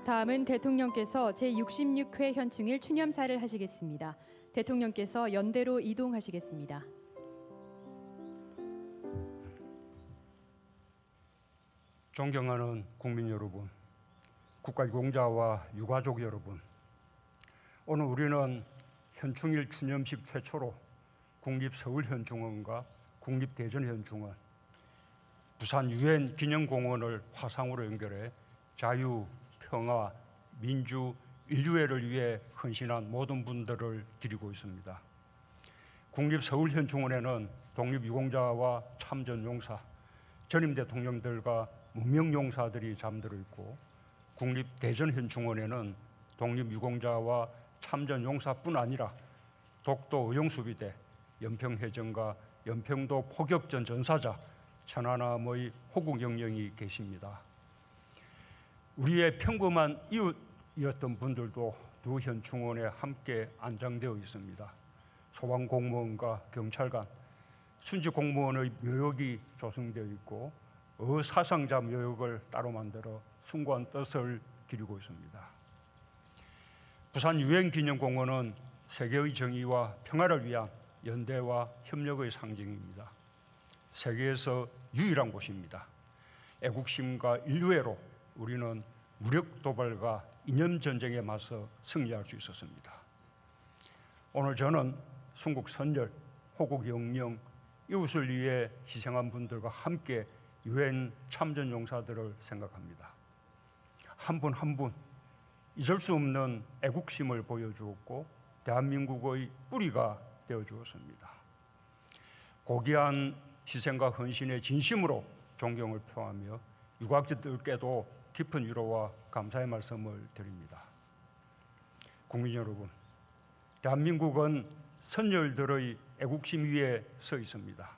다음은 대통령께서 제66회 현충일 추념사를 하시겠습니다. 대통령께서 연대로 이동하시겠습니다. 존경하는 국민 여러분, 국가유공자와 유가족 여러분, 오늘 우리는 현충일 추념식 최초로 국립서울현충원과 국립대전현충원, 부산 유엔 기념공원을 화상으로 연결해 자유, 평화, 민주, 인류애를 위해 헌신한 모든 분들을 기리고 있습니다. 국립서울현충원에는 독립유공자와 참전용사, 전임 대통령들과 무명용사들이 잠들어 있고, 국립대전현충원에는 독립유공자와 참전용사뿐 아니라 독도 의용수비대, 연평해전과 연평도 포격전 전사자, 천안함의 호국영령이 계십니다. 우리의 평범한 이웃이었던 분들도 두 현충원에 함께 안장되어 있습니다. 소방공무원과 경찰관, 순직공무원의 묘역이 조성되어 있고 어사상자 묘역을 따로 만들어 숭고한 뜻을 기리고 있습니다. 부산 유엔기념공원은 세계의 정의와 평화를 위한 연대와 협력의 상징입니다. 세계에서 유일한 곳입니다. 애국심과 인류애로 우리는 무력 도발과 이념 전쟁에 맞서 승리할 수 있었습니다. 오늘 저는 순국 선열, 호국 영령, 이웃을 위해 희생한 분들과 함께 유엔 참전 용사들을 생각합니다. 한 분 한 분 잊을 수 없는 애국심을 보여주었고 대한민국의 뿌리가 되어주었습니다. 고귀한 희생과 헌신의 진심으로 존경을 표하며 유가족들께도 깊은 위로와 감사의 말씀을 드립니다. 국민 여러분, 대한민국은 선열들의 애국심 위에 서 있습니다.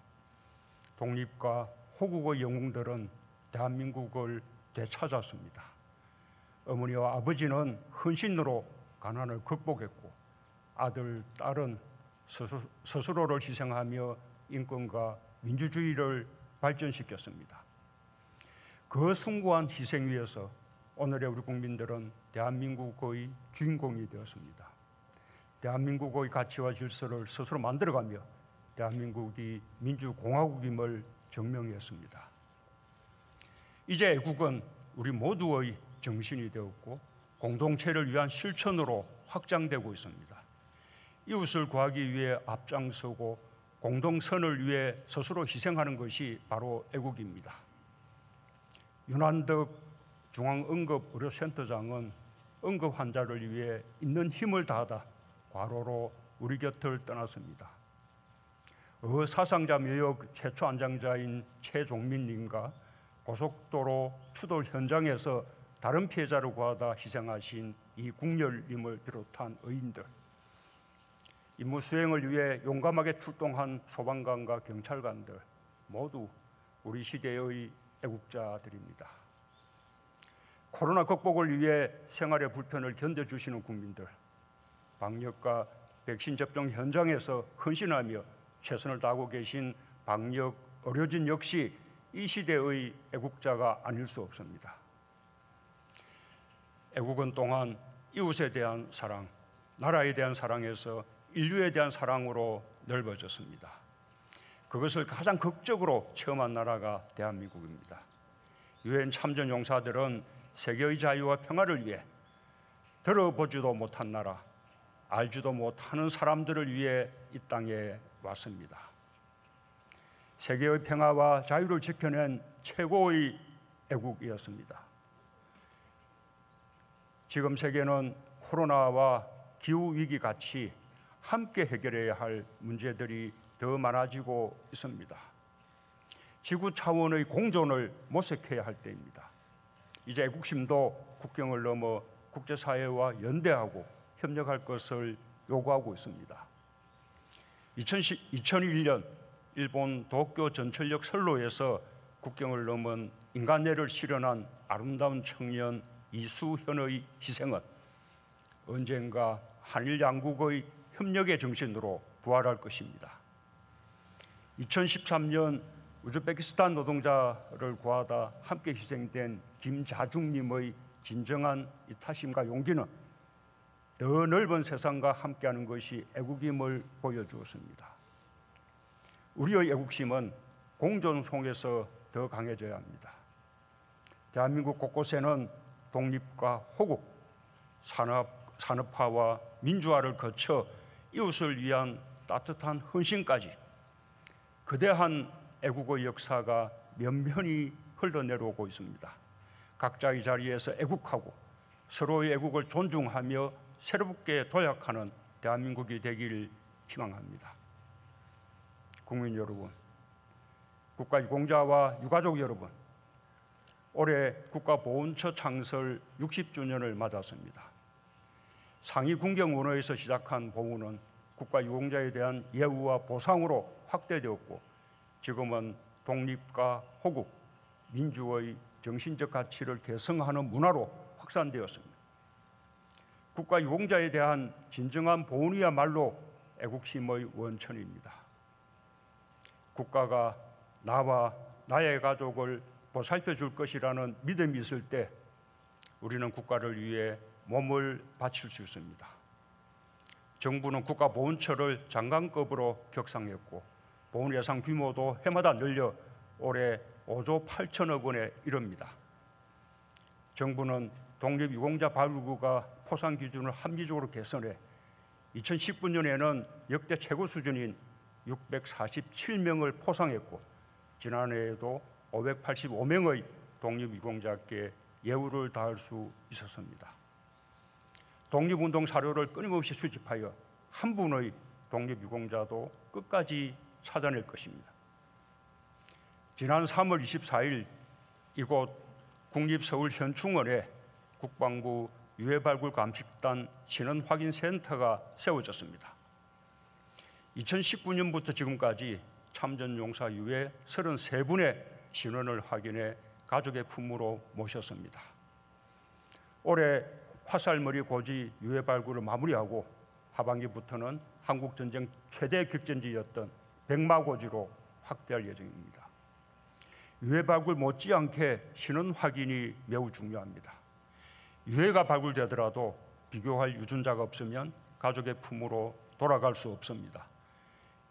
독립과 호국의 영웅들은 대한민국을 되찾았습니다. 어머니와 아버지는 헌신으로 가난을 극복했고 아들, 딸은 스스로를 희생하며 인권과 민주주의를 발전시켰습니다. 그 숭고한 희생 위에서 오늘의 우리 국민들은 대한민국의 주인공이 되었습니다. 대한민국의 가치와 질서를 스스로 만들어가며 대한민국이 민주공화국임을 증명했습니다. 이제 애국은 우리 모두의 정신이 되었고 공동체를 위한 실천으로 확장되고 있습니다. 이웃을 구하기 위해 앞장서고 공동선을 위해 스스로 희생하는 것이 바로 애국입니다. 윤한덕 중앙응급의료센터장은 응급 환자를 위해 있는 힘을 다하다 과로로 우리 곁을 떠났습니다. 사상자 묘역 최초 안장자인 최종민님과 고속도로 추돌 현장에서 다른 피해자를 구하다 희생하신 이국열님을 비롯한 의인들, 임무 수행을 위해 용감하게 출동한 소방관과 경찰관들 모두 우리 시대의 애국자들입니다. 코로나 극복을 위해 생활의 불편을 견뎌주시는 국민들, 방역과 백신 접종 현장에서 헌신하며 최선을 다하고 계신 방역 의료진 역시 이 시대의 애국자가 아닐 수 없습니다. 애국은 또한 이웃에 대한 사랑, 나라에 대한 사랑에서 인류에 대한 사랑으로 넓어졌습니다. 그것을 가장 극적으로 체험한 나라가 대한민국입니다. 유엔 참전 용사들은 세계의 자유와 평화를 위해 들어보지도 못한 나라, 알지도 못하는 사람들을 위해 이 땅에 왔습니다. 세계의 평화와 자유를 지켜낸 최고의 애국이었습니다. 지금 세계는 코로나와 기후위기 같이 함께 해결해야 할 문제들이 더 많아지고 있습니다. 지구 차원의 공존을 모색해야 할 때입니다. 이제 애국심도 국경을 넘어 국제사회와 연대하고 협력할 것을 요구하고 있습니다. 2001년 일본 도쿄 전철역 선로에서 국경을 넘은 인간애를 실현한 아름다운 청년 이수현의 희생은 언젠가 한일 양국의 협력의 정신으로 부활할 것입니다. 2013년 우즈베키스탄 노동자를 구하다 함께 희생된 김자중님의 진정한 이타심과 용기는 더 넓은 세상과 함께하는 것이 애국임을 보여주었습니다. 우리의 애국심은 공존 속에서 더 강해져야 합니다. 대한민국 곳곳에는 독립과 호국, 산업화와 민주화를 거쳐 이웃을 위한 따뜻한 헌신까지 거대한 애국의 역사가 면면히 흘러내려오고 있습니다. 각자의 자리에서 애국하고 서로의 애국을 존중하며 새롭게 도약하는 대한민국이 되기를 희망합니다. 국민 여러분, 국가유공자와 유가족 여러분, 올해 국가보훈처 창설 60주년을 맞았습니다. 상위 군경원어에서 시작한 보훈은 국가유공자에 대한 예우와 보상으로 확대되었고 지금은 독립과 호국, 민주의 정신적 가치를 계승하는 문화로 확산되었습니다. 국가유공자에 대한 진정한 보훈이야말로 애국심의 원천입니다. 국가가 나와 나의 가족을 보살펴 줄 것이라는 믿음이 있을 때 우리는 국가를 위해 몸을 바칠 수 있습니다. 정부는 국가보훈처를 장관급으로 격상했고 보훈 예산 규모도 해마다 늘려 올해 5조 8천억 원에 이릅니다. 정부는 독립유공자 발굴구가 포상 기준을 합리적으로 개선해 2019년에는 역대 최고 수준인 647명을 포상했고 지난해에도 585명의 독립유공자께 예우를 다할 수 있었습니다. 독립운동 사료를 끊임없이 수집하여 한 분의 독립유공자도 끝까지 찾아낼 것입니다. 지난 3월 24일 이곳 국립서울현충원에 국방부 유해발굴 감식단 신원확인센터가 세워졌습니다. 2019년부터 지금까지 참전용사 유해 33분의 신원을 확인해 가족의 품으로 모셨습니다. 올해 화살머리 고지 유해 발굴을 마무리하고 하반기부터는 한국전쟁 최대 격전지였던 백마고지로 확대할 예정입니다. 유해 발굴 못지않게 신원 확인이 매우 중요합니다. 유해가 발굴되더라도 비교할 유전자가 없으면 가족의 품으로 돌아갈 수 없습니다.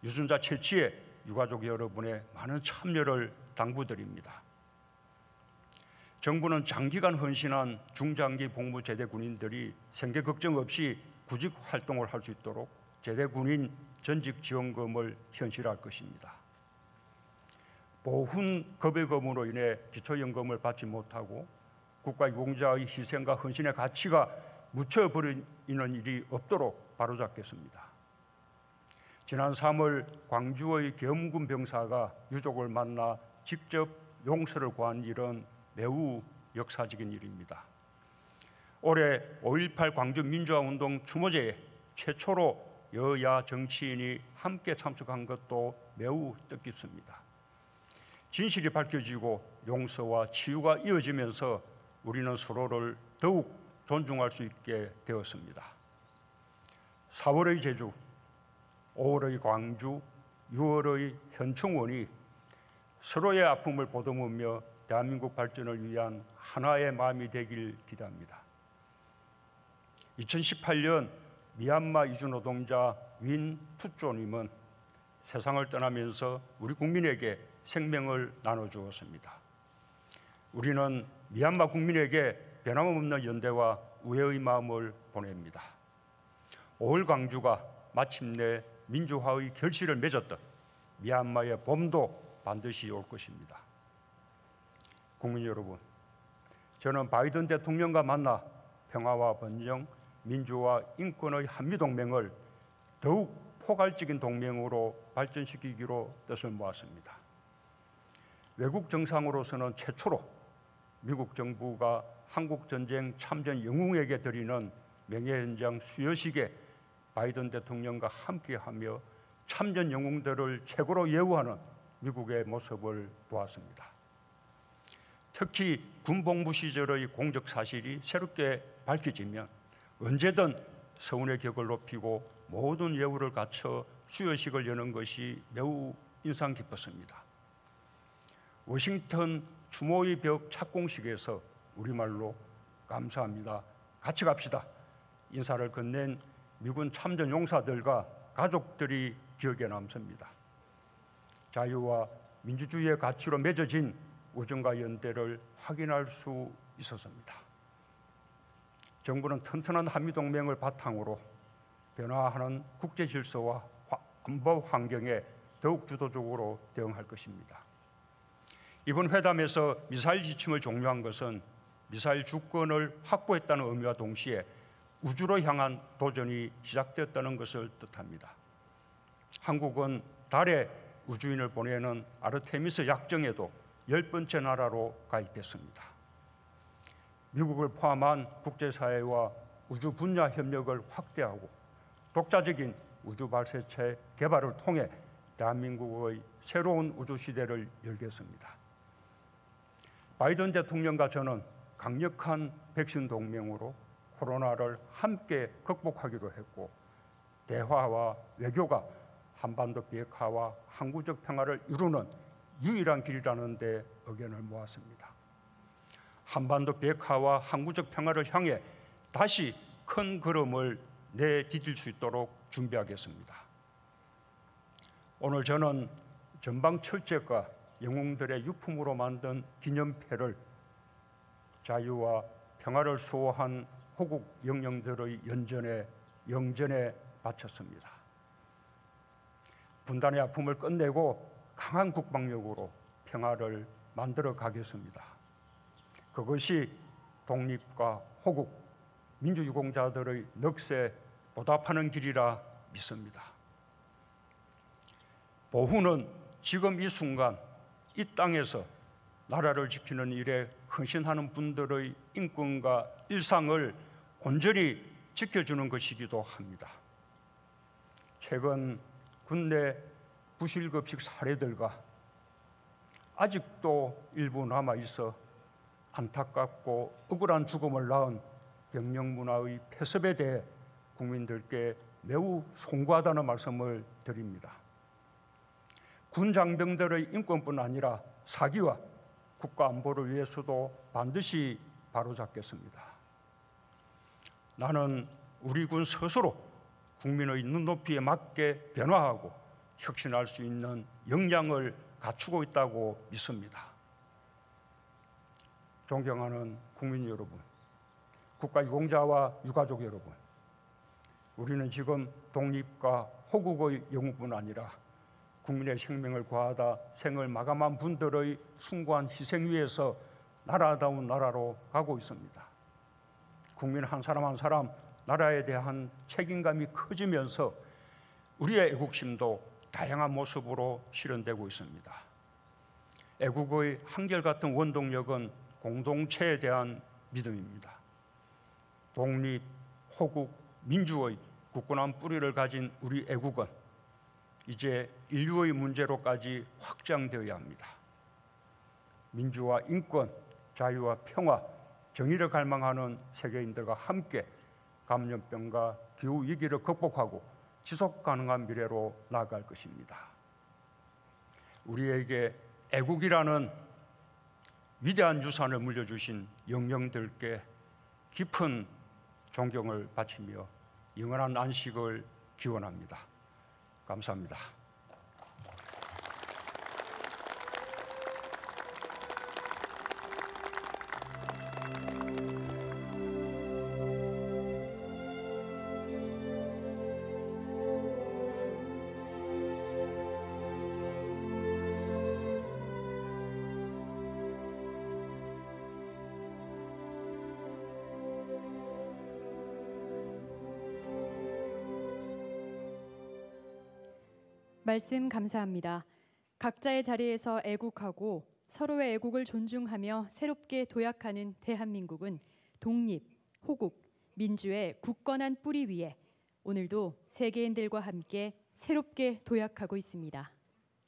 유전자 채취에 유가족 여러분의 많은 참여를 당부드립니다. 정부는 장기간 헌신한 중장기 복무 제대 군인들이 생계 걱정 없이 구직 활동을 할 수 있도록 제대 군인 전직 지원금을 현실화할 것입니다. 보훈 급여금으로 인해 기초연금을 받지 못하고 국가유공자의 희생과 헌신의 가치가 묻혀버리는 일이 없도록 바로잡겠습니다. 지난 3월 광주의 계엄군 병사가 유족을 만나 직접 용서를 구한 일은 매우 역사적인 일입니다. 올해 5.18 광주민주화운동 추모제에 최초로 여야 정치인이 함께 참석한 것도 매우 뜻깊습니다. 진실이 밝혀지고 용서와 치유가 이어지면서 우리는 서로를 더욱 존중할 수 있게 되었습니다. 4월의 제주, 5월의 광주, 6월의 현충원이 서로의 아픔을 보듬으며 대한민국 발전을 위한 하나의 마음이 되길 기대합니다. 2018년 미얀마 이주노동자 윈 투조님은 세상을 떠나면서 우리 국민에게 생명을 나눠주었습니다. 우리는 미얀마 국민에게 변함없는 연대와 우애의 마음을 보냅니다. 5월 광주가 마침내 민주화의 결실을 맺었던 미얀마의 봄도 반드시 올 것입니다. 국민 여러분, 저는 바이든 대통령과 만나 평화와 번영, 민주화, 인권의 한미동맹을 더욱 포괄적인 동맹으로 발전시키기로 뜻을 모았습니다. 외국 정상으로서는 최초로 미국 정부가 한국전쟁 참전 영웅에게 드리는 명예연장 수여식에 바이든 대통령과 함께하며 참전 영웅들을 최고로 예우하는 미국의 모습을 보았습니다. 특히 군복무 시절의 공적 사실이 새롭게 밝혀지면 언제든 서운의 격을 높이고 모든 예우를 갖춰 수여식을 여는 것이 매우 인상 깊었습니다. 워싱턴 추모의 벽 착공식에서 우리말로 감사합니다. 같이 갑시다. 인사를 건넨 미군 참전 용사들과 가족들이 기억에 남습니다. 자유와 민주주의의 가치로 맺어진 우정과 연대를 확인할 수 있었습니다. 정부는 튼튼한 한미동맹을 바탕으로 변화하는 국제 질서와 안보 환경에 더욱 주도적으로 대응할 것입니다. 이번 회담에서 미사일 지침을 종료한 것은 미사일 주권을 확보했다는 의미와 동시에 우주로 향한 도전이 시작되었다는 것을 뜻합니다. 한국은 달에 우주인을 보내는 아르테미스 약정에도 10번째 나라로 가입했습니다. 미국을 포함한 국제사회와 우주 분야 협력을 확대하고 독자적인 우주 발사체 개발을 통해 대한민국의 새로운 우주 시대를 열겠습니다. 바이든 대통령과 저는 강력한 백신 동맹으로 코로나를 함께 극복하기로 했고, 대화와 외교가 한반도 비핵화와 항구적 평화를 이루는 유일한 길이라는 데 의견을 모았습니다. 한반도 비핵화와 항구적 평화를 향해 다시 큰 걸음을 내디딜 수 있도록 준비하겠습니다. 오늘 저는 전방 철책과 영웅들의 유품으로 만든 기념패를 자유와 평화를 수호한 호국 영령들의 영전에 바쳤습니다. 분단의 아픔을 끝내고 강한 국방력으로 평화를 만들어 가겠습니다. 그것이 독립과 호국, 민주유공자들의 넋에 보답하는 길이라 믿습니다. 보훈은 지금 이 순간 이 땅에서 나라를 지키는 일에 헌신하는 분들의 인권과 일상을 온전히 지켜주는 것이기도 합니다. 최근 군내 부실급식 사례들과 아직도 일부 남아있어 안타깝고 억울한 죽음을 낳은 병력문화의 폐습에 대해 국민들께 매우 송구하다는 말씀을 드립니다. 군 장병들의 인권뿐 아니라 사기와 국가 안보를 위해서도 반드시 바로잡겠습니다. 나는 우리 군 스스로 국민의 눈높이에 맞게 변화하고 혁신할 수 있는 역량을 갖추고 있다고 믿습니다. 존경하는 국민 여러분, 국가유공자와 유가족 여러분, 우리는 지금 독립과 호국의 영웅뿐 아니라 국민의 생명을 구하다 생을 마감한 분들의 숭고한 희생 위에서 나라다운 나라로 가고 있습니다. 국민 한 사람 한 사람 나라에 대한 책임감이 커지면서 우리의 애국심도 다양한 모습으로 실현되고 있습니다. 애국의 한결같은 원동력은 공동체에 대한 믿음입니다. 독립, 호국, 민주의 굳건한 뿌리를 가진 우리 애국은 이제 인류의 문제로까지 확장되어야 합니다. 민주화, 인권, 자유와 평화, 정의를 갈망하는 세계인들과 함께 감염병과 기후위기를 극복하고 지속가능한 미래로 나아갈 것입니다. 우리에게 애국이라는 위대한 유산을 물려주신 영령들께 깊은 존경을 바치며 영원한 안식을 기원합니다. 감사합니다. 말씀 감사합니다. 각자의 자리에서 애국하고 서로의 애국을 존중하며 새롭게 도약하는 대한민국은 독립, 호국, 민주의 굳건한 뿌리 위에 오늘도 세계인들과 함께 새롭게 도약하고 있습니다.